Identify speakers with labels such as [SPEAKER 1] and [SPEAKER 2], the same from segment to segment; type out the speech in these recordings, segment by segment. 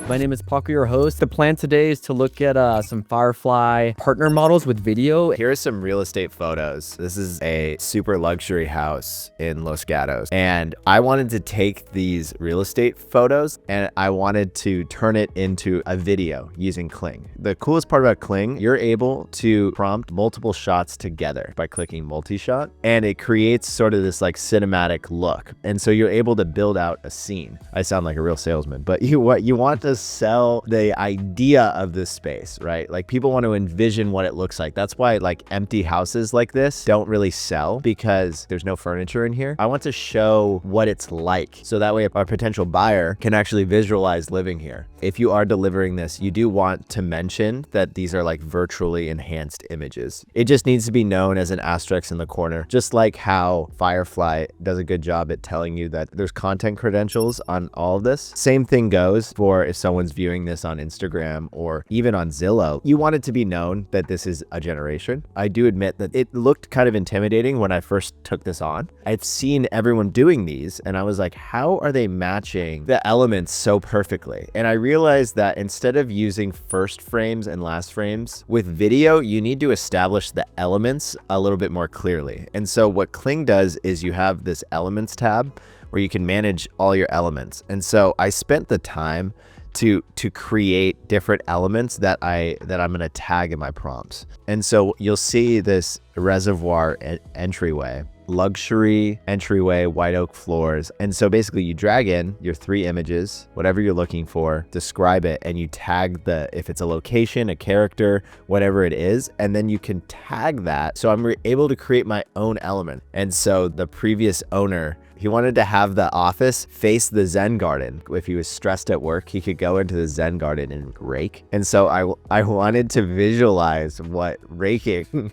[SPEAKER 1] My name is Paco, your host. The plan today is to look at some Firefly partner models with video.
[SPEAKER 2] Here are some real estate photos. This is a super luxury house in Los Gatos. And I wanted to take these real estate photos and I wanted to turn it into a video using Kling. The coolest part about Kling, you're able to prompt multiple shots together by clicking multi-shot, and it creates sort of this like cinematic look. And so you're able to build out a scene. I sound like a real salesman, but you want to sell the idea of this space, right? Like people want to envision what it looks like. That's why like empty houses like this don't really sell, because there's no furniture in here. I want to show what it's like, so that way a potential buyer can actually visualize living here. If you are delivering this, you do want to mention that these are like virtually enhanced images. It just needs to be known as an asterisk in the corner, just like how Firefly does a good job at telling you that there's content credentials on all of this. Same thing goes for if someone's viewing this on Instagram or even on Zillow. You want it to be known that this is a generation. I do admit that it looked kind of intimidating when I first took this on. I'd seen everyone doing these and I was like, how are they matching the elements so perfectly? And I realized that instead of using first frames and last frames with video, you need to establish the elements a little bit more clearly. And so what Kling does is you have this elements tab where you can manage all your elements. And so I spent the time to create different elements that I'm gonna tag in my prompts. And so you'll see this reservoir entryway, luxury entryway, white oak floors. And so basically you drag in your 3 images, whatever you're looking for, describe it, and you tag if it's a location, a character, whatever it is, and then you can tag that. So I'm able to create my own element. And so the previous owner, he wanted to have the office face the Zen Garden. If he was stressed at work, he could go into the Zen Garden and rake. And so I wanted to visualize what raking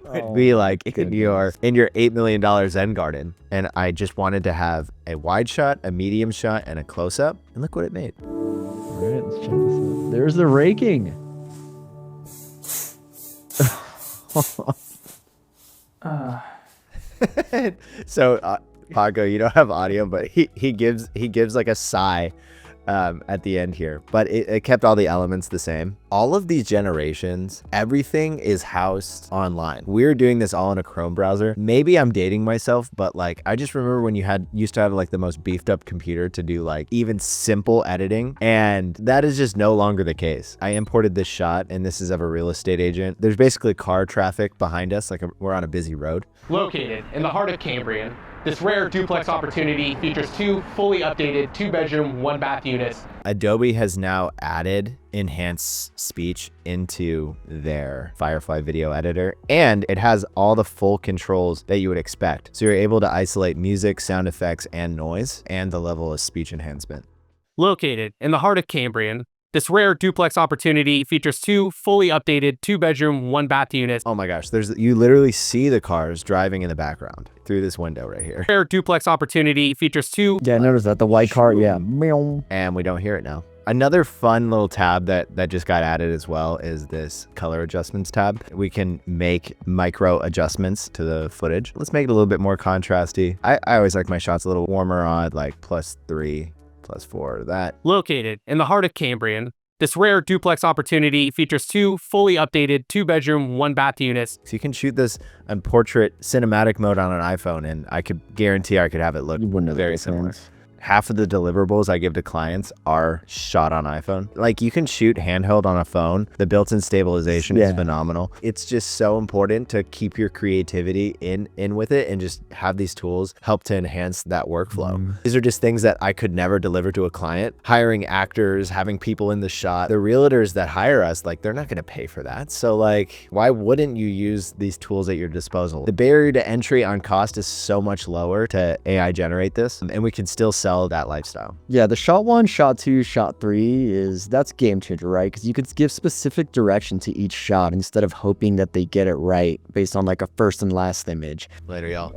[SPEAKER 2] would be like in your $8 million Zen Garden. And I just wanted to have a wide shot, a medium shot, and a close-up. And look what it made.
[SPEAKER 1] All right, let's check this out. There's the raking.
[SPEAKER 2] So Paco, you don't have audio, but he gives like a sigh at the end here, but it kept all the elements the same. All of these generations, everything is housed online. We're doing this all in a Chrome browser. Maybe I'm dating myself, but like I just remember when you used to have like the most beefed up computer to do like even simple editing, and that is just no longer the case. I imported this shot, and this is of a real estate agent. There's basically car traffic behind us, like we're on a busy road.
[SPEAKER 3] Located in the heart of Cambrian, this rare duplex opportunity features 2 fully updated 2-bedroom, 1-bath units.
[SPEAKER 2] Adobe has now added enhanced speech into their Firefly video editor, and it has all the full controls that you would expect. So you're able to isolate music, sound effects, and noise, and the level of speech enhancement.
[SPEAKER 3] Located in the heart of Cambrian, this rare duplex opportunity features 2 fully updated 2-bedroom, 1-bath units.
[SPEAKER 2] Oh my gosh, you literally see the cars driving in the background through this window right here.
[SPEAKER 3] Rare duplex opportunity features 2.
[SPEAKER 1] Yeah, notice that, the white car, yeah.
[SPEAKER 2] And we don't hear it now. Another fun little tab that just got added as well is this color adjustments tab. We can make micro adjustments to the footage. Let's make it a little bit more contrasty. I always like my shots a little warmer on, like +3. +4 that.
[SPEAKER 3] Located in the heart of Cambrian, this rare duplex opportunity features 2 fully updated 2-bedroom, 1-bath units.
[SPEAKER 2] So you can shoot this on portrait cinematic mode on an iPhone, and I could guarantee I could have it look very similar. Half of the deliverables I give to clients are shot on iPhone. Like you can shoot handheld on a phone. The built-in stabilization is phenomenal. It's just so important to keep your creativity in with it and just have these tools help to enhance that workflow. These are just things that I could never deliver to a client. Hiring actors, having people in the shot. The realtors that hire us, like they're not gonna pay for that. So like, why wouldn't you use these tools at your disposal? The barrier to entry on cost is so much lower to AI generate this, and we can still sell that lifestyle.
[SPEAKER 1] Yeah, the shot 1, shot 2, shot 3 that's game changer, right? Because you could give specific direction to each shot instead of hoping that they get it right based on like a first and last image.
[SPEAKER 2] Later, y'all.